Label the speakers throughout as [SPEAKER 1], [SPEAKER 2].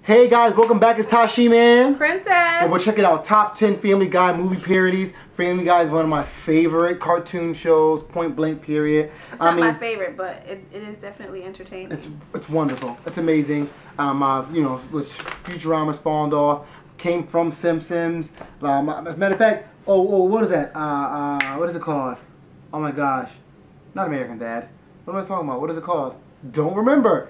[SPEAKER 1] Hey guys, welcome back. It's Tashi Man.
[SPEAKER 2] Princess.
[SPEAKER 1] And we're checking out top 10 Family Guy movie parodies. Family Guy is one of my favorite cartoon shows, point blank period.
[SPEAKER 2] It's not my favorite, but it is definitely entertaining.
[SPEAKER 1] It's wonderful. It's amazing. You know, which Futurama spawned off, came from Simpsons. As a matter of fact, what is that? What is it called? Oh my gosh. Not American Dad. What am I talking about? What is it called? Don't remember.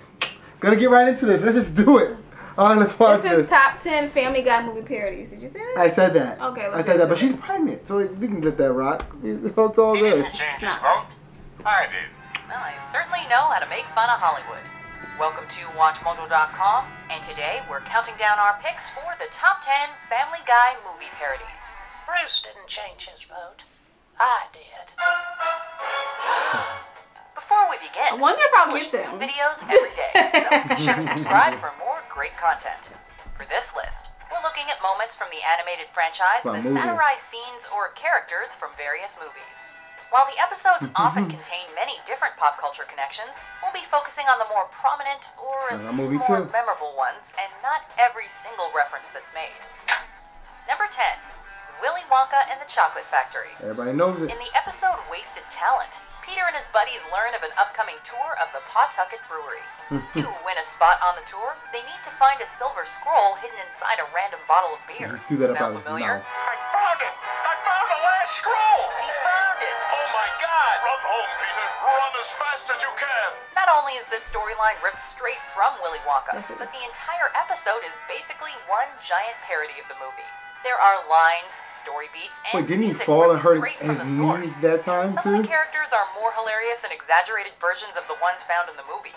[SPEAKER 1] Gonna get right into this. Let's just do it. Alright, let's watch this.
[SPEAKER 2] This is top 10 Family Guy movie parodies. Did you say that?
[SPEAKER 1] I said that.
[SPEAKER 2] Okay,
[SPEAKER 1] I said that, but she's pregnant, so we can let that rock. It's all good.
[SPEAKER 3] Change his vote? I did.
[SPEAKER 4] Well, I certainly know how to make fun of Hollywood. Welcome to WatchMojo.com, and today we're counting down our picks for the top 10 Family Guy movie parodies.
[SPEAKER 5] Bruce didn't change his vote. I did.
[SPEAKER 4] Before we begin,
[SPEAKER 2] I wonder if I'll get
[SPEAKER 4] new
[SPEAKER 2] them.
[SPEAKER 4] videos every day, so be sure to subscribe for more great content. For this list, we're looking at moments from the animated franchise that satirize scenes or characters from various movies. While the episodes often contain many different pop culture connections, we'll be focusing on the more prominent or at least more memorable ones, and not every single reference that's made. Number 10. Willy Wonka and the Chocolate Factory.
[SPEAKER 1] Everybody knows it.
[SPEAKER 4] In the episode Wasted Talent, Peter and his buddies learn of an upcoming tour of the Pawtucket Brewery. To win a spot on the tour, they need to find a silver scroll hidden inside a random bottle of beer. Sound familiar?
[SPEAKER 3] I found it! I found the last scroll!
[SPEAKER 4] He found it!
[SPEAKER 3] Oh my God! Run home, Peter! Run as fast as you can!
[SPEAKER 4] Not only is this storyline ripped straight from Willy Wonka,
[SPEAKER 2] Yes, it
[SPEAKER 4] but
[SPEAKER 2] is.
[SPEAKER 4] the entire episode is basically one giant parody of the movie. There are lines, story beats, and
[SPEAKER 1] Wait, didn't he
[SPEAKER 4] music
[SPEAKER 1] fall and
[SPEAKER 4] ripped
[SPEAKER 1] hurt
[SPEAKER 4] straight from
[SPEAKER 1] his
[SPEAKER 4] the source.
[SPEAKER 1] knees that time
[SPEAKER 4] Some of the
[SPEAKER 1] too?
[SPEAKER 4] characters are more hilarious and exaggerated versions of the ones found in the movie.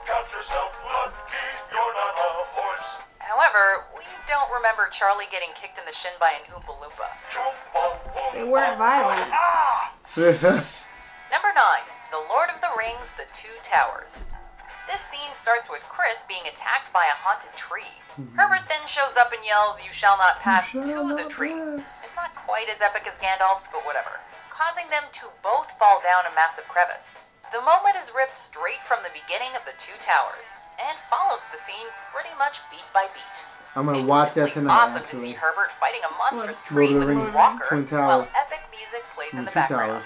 [SPEAKER 3] Count yourself lucky, you're not a horse.
[SPEAKER 4] However, we don't remember Charlie getting kicked in the shin by an Oompa Loompa.
[SPEAKER 2] They weren't violent.
[SPEAKER 4] Number 9. The Lord of the Rings, The Two Towers. This scene starts with Chris being attacked by a haunted tree. Herbert then shows up and yells, "You shall not pass to the tree." It's not quite as epic as Gandalf's, but whatever. Causing them to both fall down a massive crevice. The moment is ripped straight from the beginning of The Two Towers, and follows the scene pretty much beat by beat.
[SPEAKER 1] I'm gonna
[SPEAKER 4] It's
[SPEAKER 1] watch that
[SPEAKER 4] simply
[SPEAKER 1] tonight.
[SPEAKER 4] awesome to
[SPEAKER 1] Actually,
[SPEAKER 4] see Herbert fighting a monstrous
[SPEAKER 1] Lord
[SPEAKER 4] tree
[SPEAKER 1] of the
[SPEAKER 4] with his
[SPEAKER 1] Rings,
[SPEAKER 4] walker,
[SPEAKER 1] Twin
[SPEAKER 4] while
[SPEAKER 1] Towers.
[SPEAKER 4] epic music plays in the
[SPEAKER 1] Two
[SPEAKER 4] background.
[SPEAKER 1] Towers.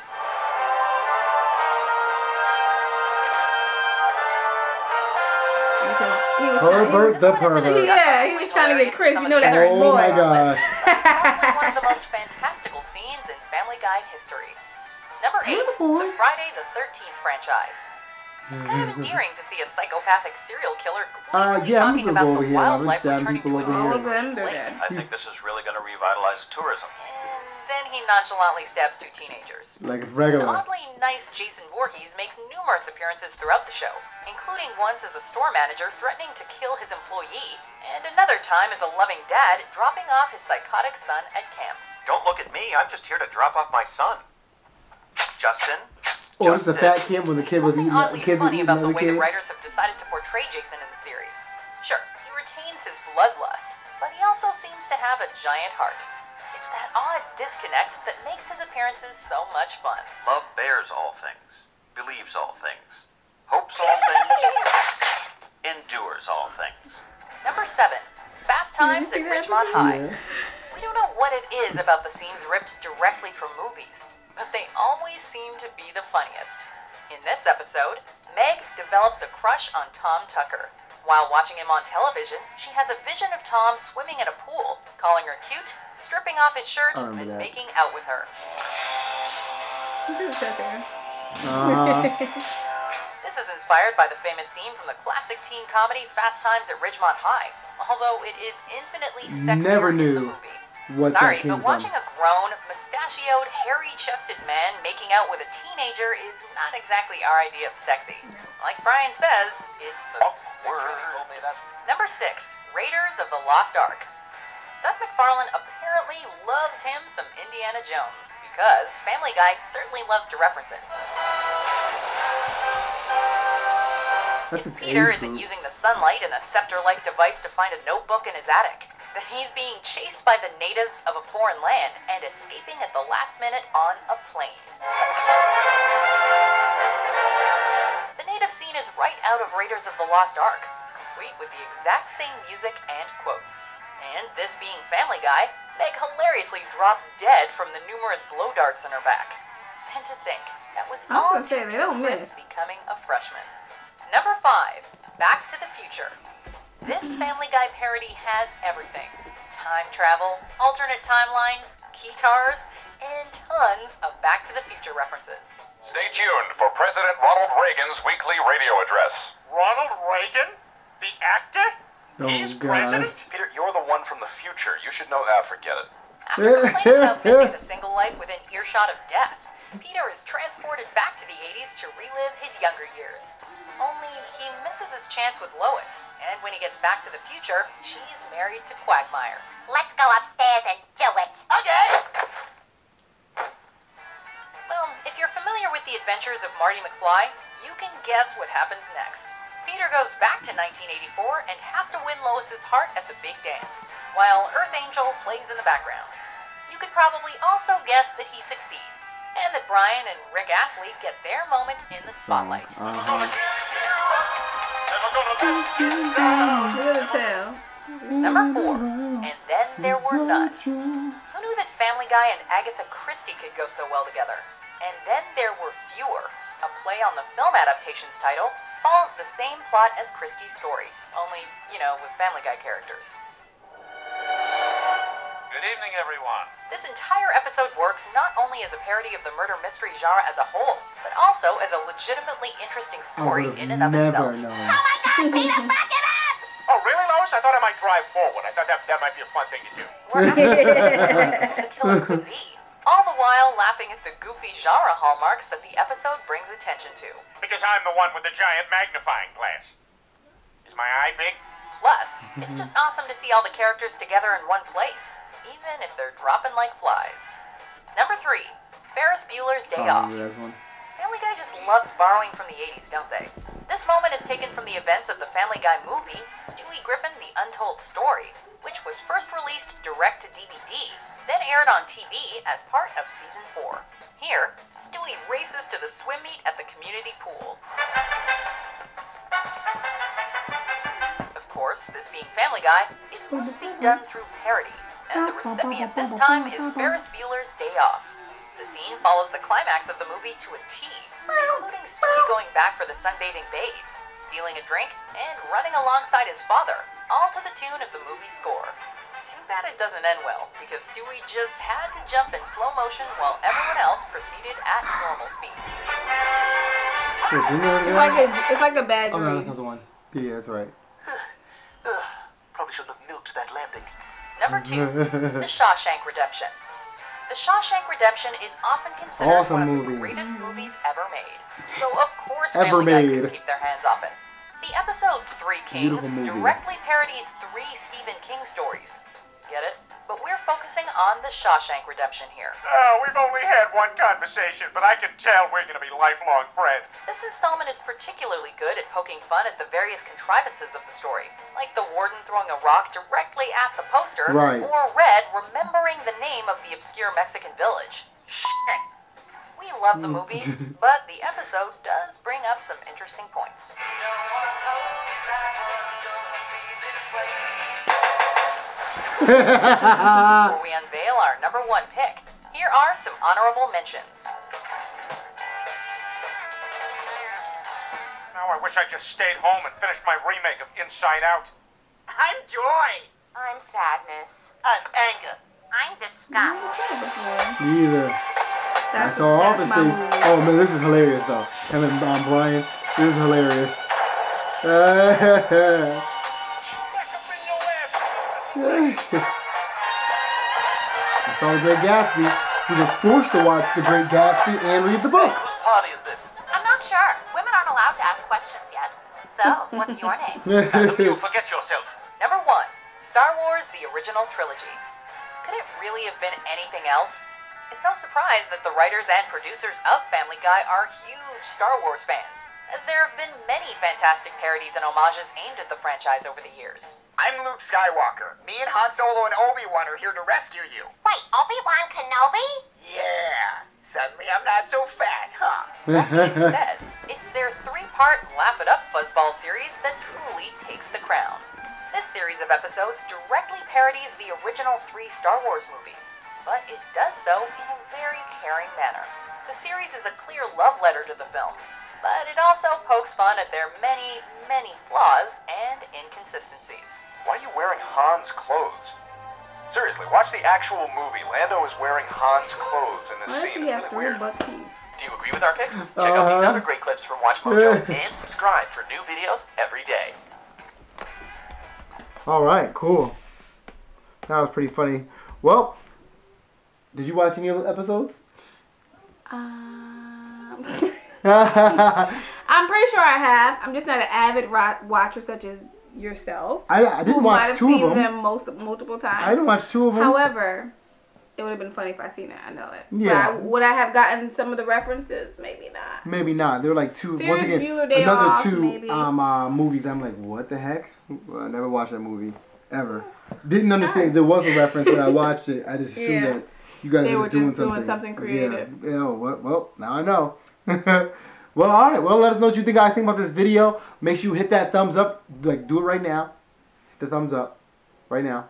[SPEAKER 2] He was
[SPEAKER 1] Herbert the
[SPEAKER 4] This one isn't
[SPEAKER 1] pervert.
[SPEAKER 2] Yeah, he was trying to get Chris. You know that's
[SPEAKER 1] Oh
[SPEAKER 2] boy.
[SPEAKER 1] my gosh.
[SPEAKER 4] Probably one of the most fantastical scenes in Family Guy history. Number 8, the Friday the 13th franchise. It's kind of endearing to see a psychopathic serial killer gleefully
[SPEAKER 1] yeah, I'm
[SPEAKER 4] talking
[SPEAKER 1] gonna
[SPEAKER 4] about
[SPEAKER 1] go
[SPEAKER 4] the
[SPEAKER 1] over here. I'm
[SPEAKER 4] wildlife
[SPEAKER 1] gonna stab
[SPEAKER 4] returning
[SPEAKER 1] people
[SPEAKER 4] to
[SPEAKER 1] over
[SPEAKER 4] a
[SPEAKER 1] here.
[SPEAKER 2] All of them do
[SPEAKER 4] lake.
[SPEAKER 2] that.
[SPEAKER 3] I think this is really going to revitalize tourism.
[SPEAKER 4] And then he nonchalantly stabs 2 teenagers.
[SPEAKER 1] Like it's
[SPEAKER 4] An
[SPEAKER 1] regular.
[SPEAKER 4] oddly nice Jason Voorhees makes numerous appearances throughout the show, including once as a store manager threatening to kill his employee, and another time as a loving dad dropping off his psychotic son at camp.
[SPEAKER 3] Don't look at me. I'm just here to drop off my son. Justin?
[SPEAKER 1] Or it's the fat kid when the kid was
[SPEAKER 4] Something
[SPEAKER 1] eating.
[SPEAKER 4] oddly
[SPEAKER 1] The kid was
[SPEAKER 4] funny
[SPEAKER 1] eating
[SPEAKER 4] about the
[SPEAKER 1] another
[SPEAKER 4] way the
[SPEAKER 1] kid.
[SPEAKER 4] writers have decided to portray Jason in the series. Sure, he retains his bloodlust, but he also seems to have a giant heart. It's that odd disconnect that makes his appearances so much fun.
[SPEAKER 3] Love bears all things, believes all things, hopes all things, endures all things.
[SPEAKER 4] Number 7. Fast Times
[SPEAKER 2] see
[SPEAKER 4] at
[SPEAKER 2] that
[SPEAKER 4] Ridgemont
[SPEAKER 2] episode?
[SPEAKER 4] High.
[SPEAKER 1] Yeah.
[SPEAKER 4] We don't know what it is about the scenes ripped directly from movies, but they always seem to be the funniest. In this episode, Meg develops a crush on Tom Tucker. While watching him on television, she has a vision of Tom swimming in a pool, calling her cute, stripping off his shirt,
[SPEAKER 1] I remember
[SPEAKER 4] and
[SPEAKER 1] that.
[SPEAKER 4] making out with her. This is inspired by the famous scene from the classic teen comedy Fast Times at Ridgemont High, although it is infinitely sexier
[SPEAKER 1] Never
[SPEAKER 4] in
[SPEAKER 1] knew
[SPEAKER 4] the movie.
[SPEAKER 1] what
[SPEAKER 4] Sorry,
[SPEAKER 1] that came
[SPEAKER 4] but
[SPEAKER 1] from.
[SPEAKER 4] watching a grown, mustachioed, hairy-chested man making out with a teenager is not exactly our idea of sexy. Like Brian says, it's the
[SPEAKER 3] Awkward.
[SPEAKER 4] Number 6, Raiders of the Lost Ark. Seth MacFarlane apparently loves him some Indiana Jones, because Family Guy certainly loves to reference it.
[SPEAKER 1] That's
[SPEAKER 4] If
[SPEAKER 1] an
[SPEAKER 4] Peter
[SPEAKER 1] age
[SPEAKER 4] isn't
[SPEAKER 1] group.
[SPEAKER 4] using the sunlight and a scepter-like device to find a notebook in his attic, then he's being chased by the natives of a foreign land and escaping at the last minute on a plane. The native scene is is right out of Raiders of the Lost Ark, complete with the exact same music and quotes. And this being Family Guy, Meg hilariously drops dead from the numerous blow darts in her back. And to think, that was all due to Chris becoming a freshman. Number 5, Back to the Future. This Family Guy parody has everything. Time travel, alternate timelines, guitars, and tons of Back to the Future references.
[SPEAKER 6] Stay tuned for President Ronald Reagan's weekly radio address.
[SPEAKER 7] Ronald Reagan? The actor?
[SPEAKER 1] Oh,
[SPEAKER 7] He's
[SPEAKER 1] God.
[SPEAKER 7] president?
[SPEAKER 6] Peter, you're the one from the future. You should know. Forget it.
[SPEAKER 4] After complaining about missing the single life within earshot of death, Peter is transported back to the 80s to relive his younger years. Only he misses his chance with Lois, and when he gets back to the future, she's married to Quagmire.
[SPEAKER 5] Let's go upstairs and do it.
[SPEAKER 7] Okay.
[SPEAKER 4] Well, if you're familiar with the adventures of Marty McFly, you can guess what happens next. Peter goes back to 1984 and has to win Lois's heart at the big dance, while Earth Angel plays in the background. You could probably also guess that he succeeds, and that Brian and Rick Astley get their moment in the spotlight.
[SPEAKER 2] Good tell.
[SPEAKER 4] Number 4, And Then There Were None. Who knew that Family Guy and Agatha Christie could go so well together? And Then There Were Fewer, a play on the film adaptation's title, follows the same plot as Christie's story, only, with Family Guy characters.
[SPEAKER 6] Good evening, everyone.
[SPEAKER 4] This entire episode works not only as a parody of the murder mystery genre as a whole, but also as a legitimately interesting story in and of itself.
[SPEAKER 5] Oh my God, Peter, back it up!
[SPEAKER 7] Oh, really, Lois? I thought I might drive forward. I thought that might be a fun thing to do.
[SPEAKER 4] We're the killer could be. All the while laughing at the goofy genre hallmarks that the episode brings attention to.
[SPEAKER 7] Because I'm the one with the giant magnifying glass. Is my eye big?
[SPEAKER 4] Plus, it's just awesome to see all the characters together in one place, even if they're dropping like flies. Number 3, Ferris Bueller's Day Off. Family Guy just loves borrowing from the 80s, don't they? This moment is taken from the events of the Family Guy movie, Stewie Griffin: The Untold Story, which was first released direct to DVD, then aired on TV as part of Season 4. Here, Stewie races to the swim meet at the community pool. Of course, this being Family Guy, it must be done through parody, and the recipient this time is Ferris Bueller's Day Off. The scene follows the climax of the movie to a T, including Stewie going back for the sunbathing babes, stealing a drink, and running alongside his father, all to the tune of the movie score. Too bad it doesn't end well, because Stewie just had to jump in slow motion while everyone else proceeded at normal speed.
[SPEAKER 2] It's like a bad
[SPEAKER 1] Oh, no, that's
[SPEAKER 2] dream.
[SPEAKER 1] not the one. Yeah, that's right.
[SPEAKER 3] Probably shouldn't have milked that landing.
[SPEAKER 4] Number 2, The Shawshank Redemption. The Shawshank Redemption is often considered
[SPEAKER 1] Awesome
[SPEAKER 4] one of
[SPEAKER 1] movie.
[SPEAKER 4] the greatest movies ever made. So of course
[SPEAKER 1] Ever
[SPEAKER 4] Family Guy
[SPEAKER 1] made.
[SPEAKER 4] couldn't keep their hands off it. The episode 3 Kings
[SPEAKER 1] Beautiful movie.
[SPEAKER 4] directly parodies 3 Stephen King stories. Get it? But we're focusing on The Shawshank Redemption here.
[SPEAKER 7] Oh, we've only had one conversation, but I can tell we're going to be lifelong friends.
[SPEAKER 4] This installment is particularly good at poking fun at the various contrivances of the story, like the warden throwing a rock directly at the poster,
[SPEAKER 1] Right.
[SPEAKER 4] or Red remembering the name of the obscure Mexican village. Shit. We love the movie, but the episode does bring up some interesting points. Before we unveil our number 1 pick, here are some honorable mentions.
[SPEAKER 7] Now I wish I just stayed home and finished my remake of Inside Out. I'm joy.
[SPEAKER 5] I'm sadness.
[SPEAKER 7] I'm anger.
[SPEAKER 5] I'm disgust.
[SPEAKER 1] Either. I saw Office
[SPEAKER 2] my
[SPEAKER 1] Space.
[SPEAKER 2] movie.
[SPEAKER 1] Oh man, this is hilarious though. Him and Brian, this is hilarious. I saw The Great Gatsby. You were forced to watch The Great Gatsby and read the book.
[SPEAKER 3] Whose party is this?
[SPEAKER 8] I'm not sure. Women aren't allowed to ask questions yet. So, what's your name?
[SPEAKER 3] You forget yourself.
[SPEAKER 4] Number 1, Star Wars: The Original Trilogy. Could it really have been anything else? It's no surprise that the writers and producers of Family Guy are huge Star Wars fans, as there have been many fantastic parodies and homages aimed at the franchise over the years.
[SPEAKER 9] I'm Luke Skywalker. Me and Han Solo and Obi-Wan are here to rescue you.
[SPEAKER 5] Wait, Obi-Wan Kenobi?
[SPEAKER 9] Yeah. Suddenly I'm not so fat, huh?
[SPEAKER 4] That being said, it's their 3-part heart, laugh it up fuzzball series that truly takes the crown. This series of episodes directly parodies the original 3 Star Wars movies, but it does so in a very caring manner. The series is a clear love letter to the films, but it also pokes fun at their many, many flaws and inconsistencies.
[SPEAKER 6] Why are you wearing Han's clothes? Seriously, watch the actual movie. Lando is wearing Han's clothes in this
[SPEAKER 2] Why does
[SPEAKER 6] scene.
[SPEAKER 2] he
[SPEAKER 6] It's
[SPEAKER 2] have
[SPEAKER 6] really
[SPEAKER 2] 3
[SPEAKER 6] weird.
[SPEAKER 2] buck teeth?
[SPEAKER 10] Do you agree with our picks? Check out these other great clips from Watch Mojo and subscribe for new videos every day.
[SPEAKER 1] Alright, cool. That was pretty funny. Well, did you watch any other episodes?
[SPEAKER 2] I'm pretty sure I have. I'm just not an avid watcher such as yourself.
[SPEAKER 1] I didn't watch 2 of them.
[SPEAKER 2] Who might have seen them multiple times.
[SPEAKER 1] I didn't watch 2 of them.
[SPEAKER 2] However, it would have been funny if I seen it. I know it.
[SPEAKER 1] Yeah.
[SPEAKER 2] But would I have gotten some of the references? Maybe not.
[SPEAKER 1] Maybe not. There were like 2.
[SPEAKER 2] Ferris
[SPEAKER 1] Once again,
[SPEAKER 2] Bueller Day
[SPEAKER 1] another
[SPEAKER 2] Off,
[SPEAKER 1] 2
[SPEAKER 2] maybe.
[SPEAKER 1] movies. I'm like, what the heck? Well, I never watched that movie ever. Didn't understand there was a reference when I watched it. I just assumed that you guys
[SPEAKER 2] they
[SPEAKER 1] were just
[SPEAKER 2] doing something creative.
[SPEAKER 1] Yeah. Well, now I know. Well, all right. Well, let us know what you guys think about this video. Make sure you hit that thumbs up. Like, do it right now. Hit the thumbs up right now.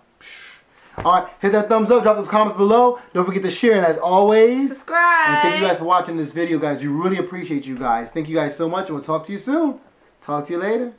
[SPEAKER 1] All right, hit that thumbs up. Drop those comments below. Don't forget to share. And as always,
[SPEAKER 2] subscribe.
[SPEAKER 1] And thank you guys for watching this video, guys. We really appreciate you guys. Thank you guys so much, and we'll talk to you soon. Talk to you later.